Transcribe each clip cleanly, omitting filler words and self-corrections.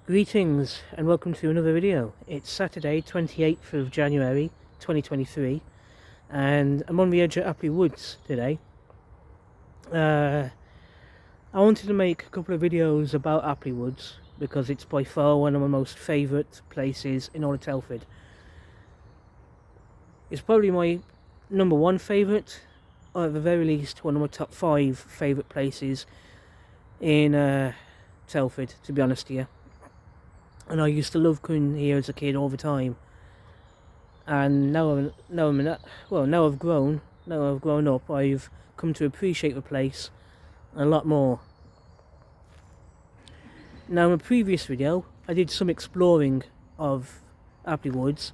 Greetings and welcome to another video. It's Saturday 28th of January 2023 and I'm on the edge of Apley Woods today. I wanted to make a couple of videos about Apley Woods because it's by far one of my most favourite places in all of Telford. It's probably my number one favourite, or at the very least one of my top 5 favourite places in Telford, to be honest here. And I used to love coming here as a kid all the time. And now I've grown up, I've come to appreciate the place a lot more. Now in a previous video, I did some exploring of Apley Woods.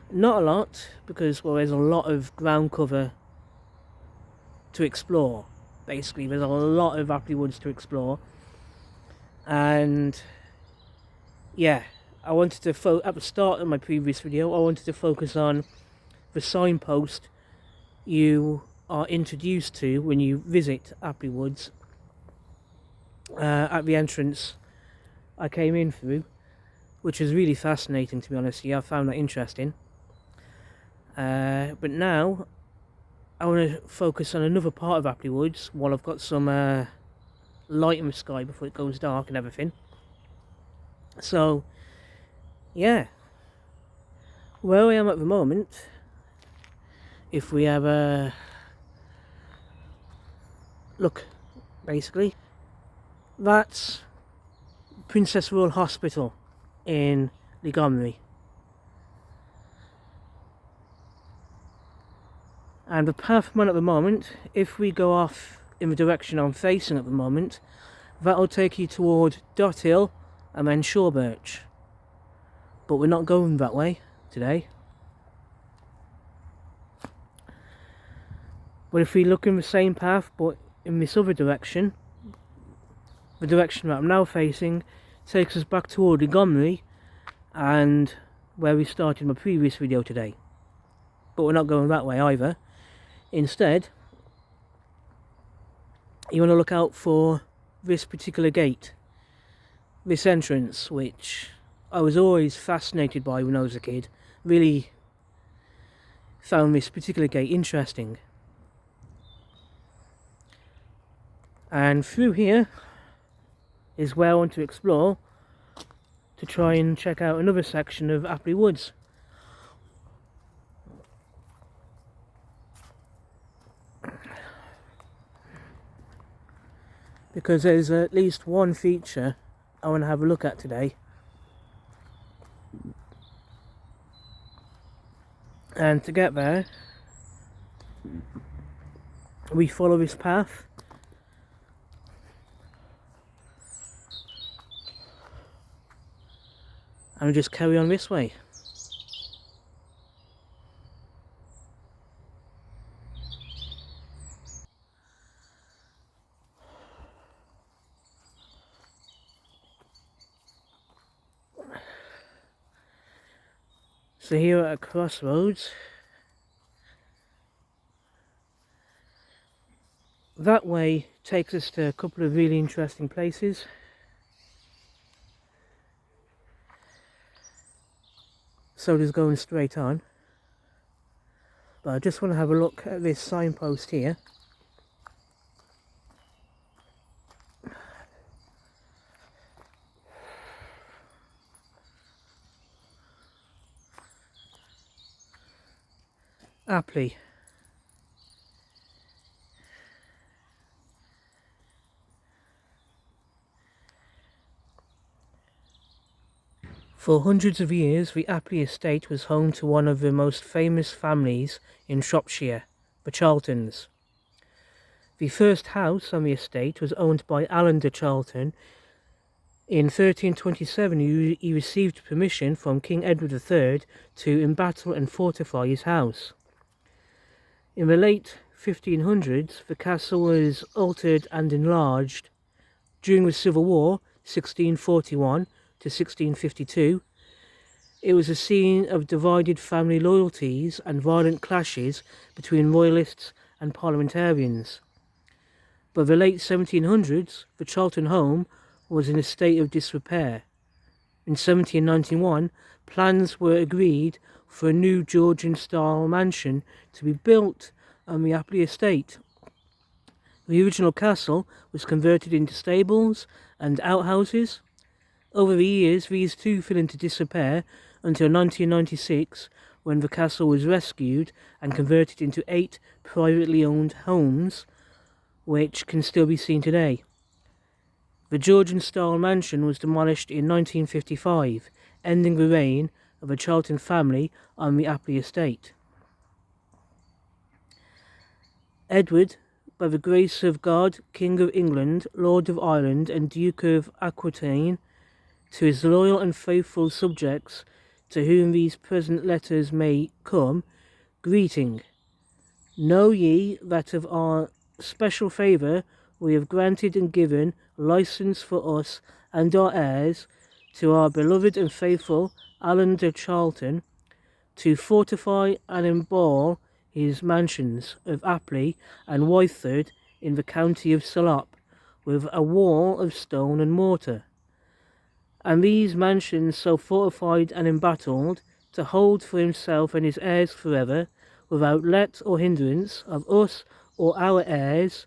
Not a lot, because there's a lot of ground cover to explore. Basically, there's a lot of Apley Woods to explore. And yeah, I wanted to at the start of my previous video, I wanted to focus on the signpost you are introduced to when you visit Apley Woods at the entrance I came in through, which is really fascinating, to be honest. Yeah, I found that interesting. But now I want to focus on another part of Apley Woods while I've got some light in the sky before it goes dark and everything. So yeah, where I am at the moment, if we have a look, basically that's Princess Royal Hospital in Montgomery. And the path I'm on at the moment, if we go off in the direction I'm facing at the moment, that'll take you toward Dot Hill and then Shorebirch. But we're not going that way today. But if we look in the same path but in this other direction, the direction that I'm now facing takes us back toward Montgomery and where we started my previous video today. But we're not going that way either. Instead, you want to look out for this particular gate, this entrance, which I was always fascinated by when I was a kid. Really found this particular gate interesting. And through here is where I want to explore to try and check out another section of Apley Woods. Because there's at least one feature I want to have a look at today. And to get there, we follow this path. And we just carry on this way. So here at a crossroads, that way takes us to a couple of really interesting places. So does going straight on. But I just want to have a look at this signpost here. Apley. For hundreds of years, the Apley estate was home to one of the most famous families in Shropshire, the Charltons. The first house on the estate was owned by Alan de Charlton. In 1327 he received permission from King Edward III to embattle and fortify his house. In the late 1500s, the castle was altered and enlarged. During the Civil War, 1641 to 1652, it was a scene of divided family loyalties and violent clashes between royalists and parliamentarians. By the late 1700s, the Charlton home was in a state of disrepair. In 1791, plans were agreed for a new Georgian-style mansion to be built on the Apley estate. The original castle was converted into stables and outhouses. Over the years, these too fell into disrepair until 1996, when the castle was rescued and converted into 8 privately owned homes, which can still be seen today. The Georgian-style mansion was demolished in 1955, ending the reign of the Charlton family on the Apley estate. Edward, by the grace of God, King of England, Lord of Ireland, and Duke of Aquitaine, to his loyal and faithful subjects, to whom these present letters may come, greeting. Know ye that of our special favour we have granted and given license for us and our heirs to our beloved and faithful Alan de Charlton to fortify and emball his mansions of Apley and Wytherd in the county of Salop with a wall of stone and mortar, and these mansions so fortified and embattled to hold for himself and his heirs forever, without let or hindrance of us or our heirs,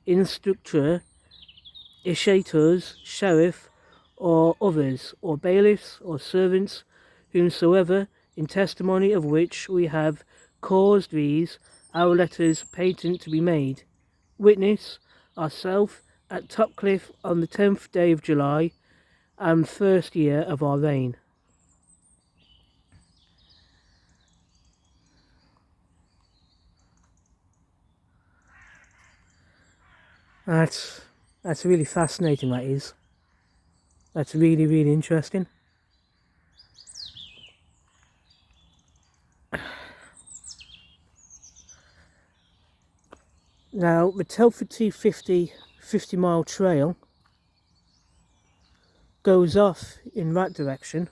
instructor, escheators, sheriff, or others, or bailiffs, or servants, whomsoever, in testimony of which we have caused these our letters patent to be made. Witness, ourself, at Topcliffe on the 10th day of July, and first year of our reign. That's really fascinating, that is. That's really, really interesting. Now, the Telford T50 50-mile trail goes off in that direction,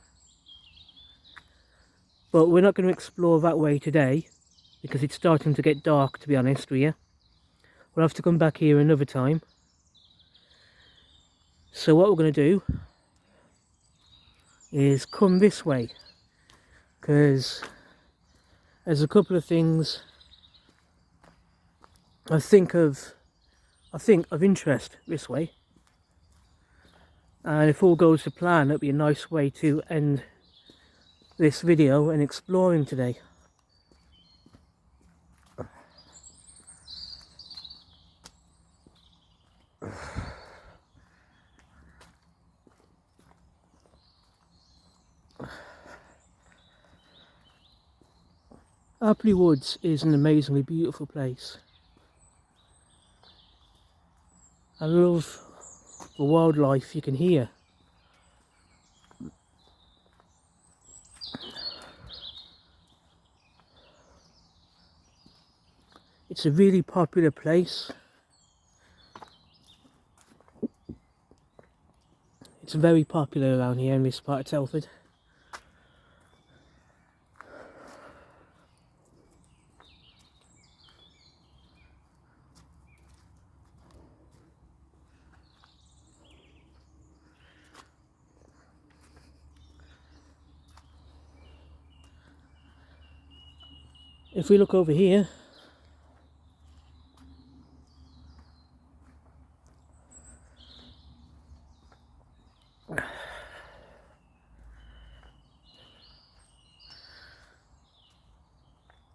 but we're not going to explore that way today because it's starting to get dark, to be honest with you. We'll have to come back here another time. So what we're going to do is come this way, because there's a couple of things I think of interest this way, and if all goes to plan, it'll be a nice way to end this video and exploring today. Apley Woods is an amazingly beautiful place. I love the wildlife you can hear. It's a really popular place. It's very popular around here in this part of Telford. If we look over here,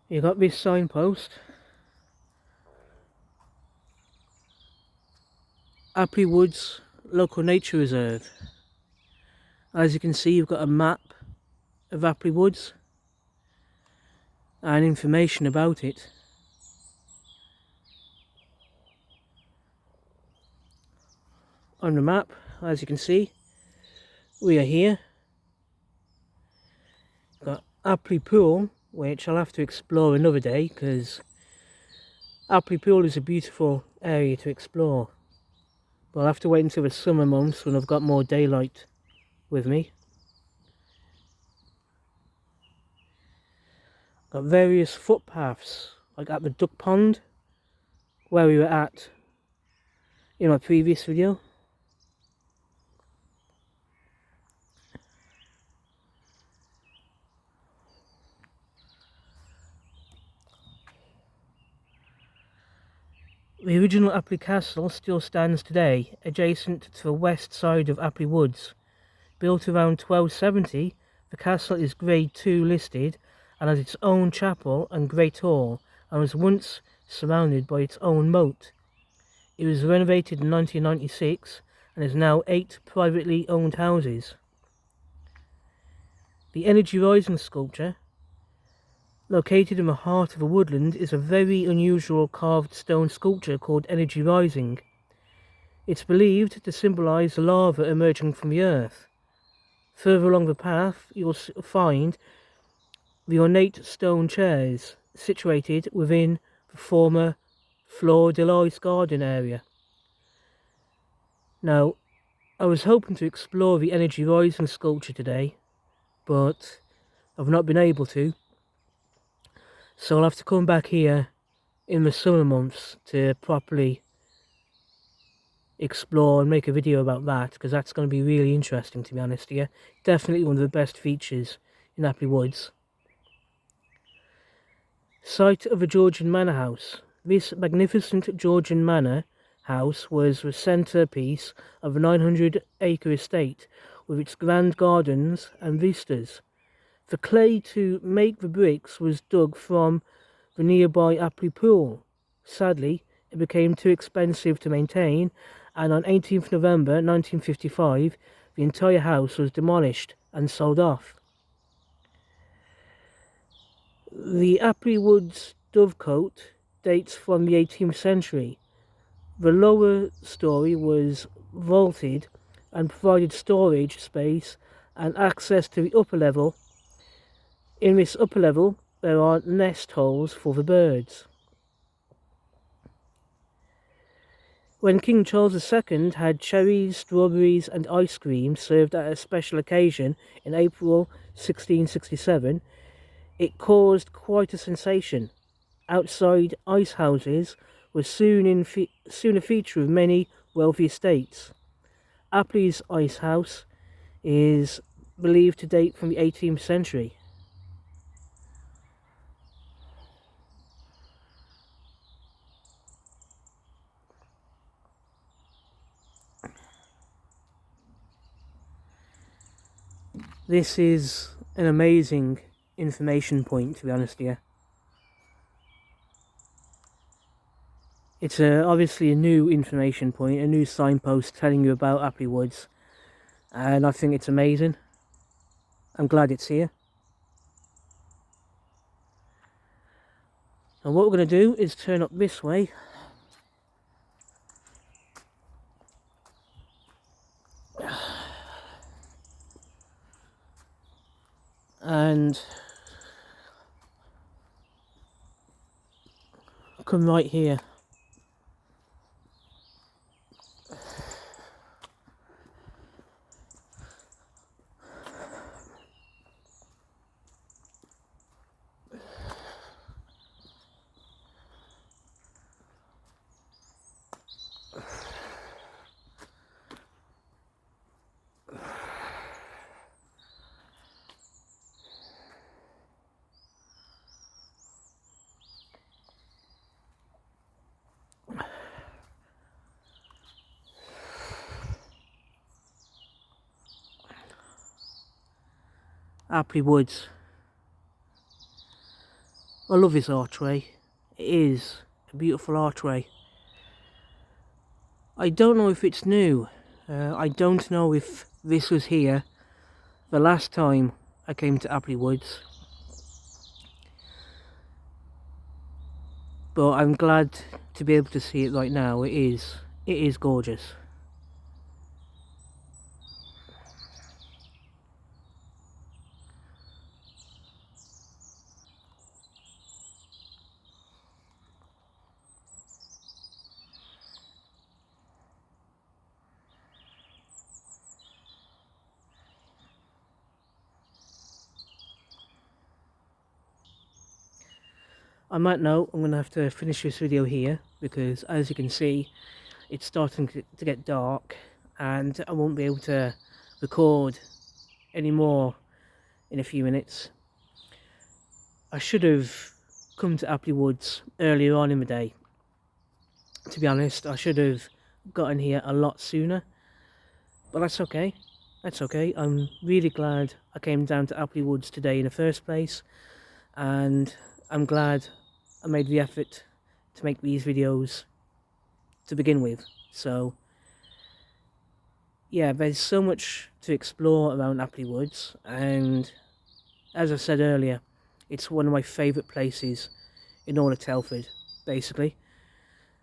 you got this signpost, Apley Woods Local Nature Reserve. As you can see, you've got a map of Apley Woods and information about it. On the map, as you can see, we are here. Got Apley Pool, which I'll have to explore another day, because Apley Pool is a beautiful area to explore. But I'll have to wait until the summer months when I've got more daylight with me. Got various footpaths, like at the duck pond, where we were at in my previous video. The original Apley Castle still stands today, adjacent to the west side of Apley Woods. Built around 1270, the castle is Grade 2 listed and has its own chapel and great hall, and was once surrounded by its own moat. It was renovated in 1996 and is now 8 privately owned houses. The Energy Rising sculpture, located in the heart of a woodland, is a very unusual carved stone sculpture called Energy Rising. It's believed to symbolise lava emerging from the earth. Further along the path, you'll find the ornate stone chairs situated within the former Fleur de Lis garden area. Now, I was hoping to explore the Energy Rising sculpture today, but I've not been able to. So I'll have to come back here in the summer months to properly explore and make a video about that, because that's going to be really interesting, to be honest here. Definitely one of the best features in Apley Woods. Site of a Georgian manor house. This magnificent Georgian manor house was the centrepiece of a 900-acre estate with its grand gardens and vistas. The clay to make the bricks was dug from the nearby Apley Pool. Sadly, it became too expensive to maintain, and on 18th November 1955, the entire house was demolished and sold off. The Apley Woods dovecote dates from the 18th century. The lower story was vaulted and provided storage space and access to the upper level. In this upper level, there are nest holes for the birds. When King Charles II had cherries, strawberries and ice cream served at a special occasion in April 1667, it caused quite a sensation. Outside ice houses was soon a feature of many wealthy estates. Apley's ice house is believed to date from the 18th century. This is an amazing information point, to be honest here. It's obviously a new information point, a new signpost telling you about Apley Woods, and I think it's amazing. I'm glad it's here. And what we're going to do is turn up this way. And come right here. Apley Woods. I love this archway. It is a beautiful archway. I don't know if it's new. I don't know if this was here the last time I came to Apley Woods. But I'm glad to be able to see it right now. It is gorgeous. On that note, I'm going to have to finish this video here, because as you can see, it's starting to get dark and I won't be able to record anymore in a few minutes. I should have come to Apley Woods earlier on in the day, To be honest, I should have gotten here a lot sooner, but that's okay. That's okay. I'm really glad I came down to Apley Woods today in the first place, and I'm glad I made the effort to make these videos to begin with. So yeah, there's so much to explore around Apley Woods, and as I said earlier, it's one of my favourite places in all of Telford, basically.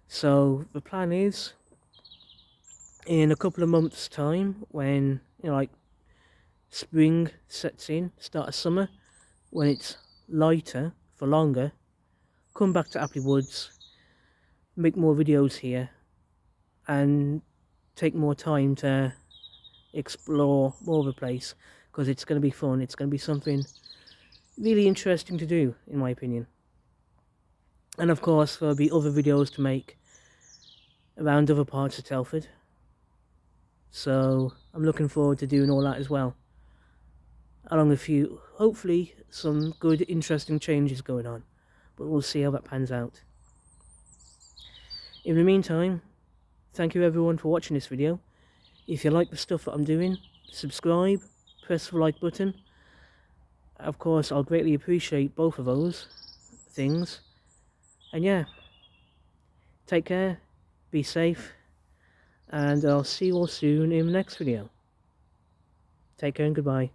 So the plan is, in a couple of months' time, when like spring sets in, start of summer, when it's lighter for longer, come back to Apley Woods, make more videos here, and take more time to explore more of the place, because it's going to be fun. It's going to be something really interesting to do, in my opinion. And of course, there'll be other videos to make around other parts of Telford, so I'm looking forward to doing all that as well, along with hopefully some good interesting changes going on, but we'll see how that pans out. In the meantime, thank you everyone for watching this video. If you like the stuff that I'm doing, subscribe, press the like button. Of course, I'll greatly appreciate both of those things. And yeah, take care, be safe, and I'll see you all soon in the next video. Take care and goodbye.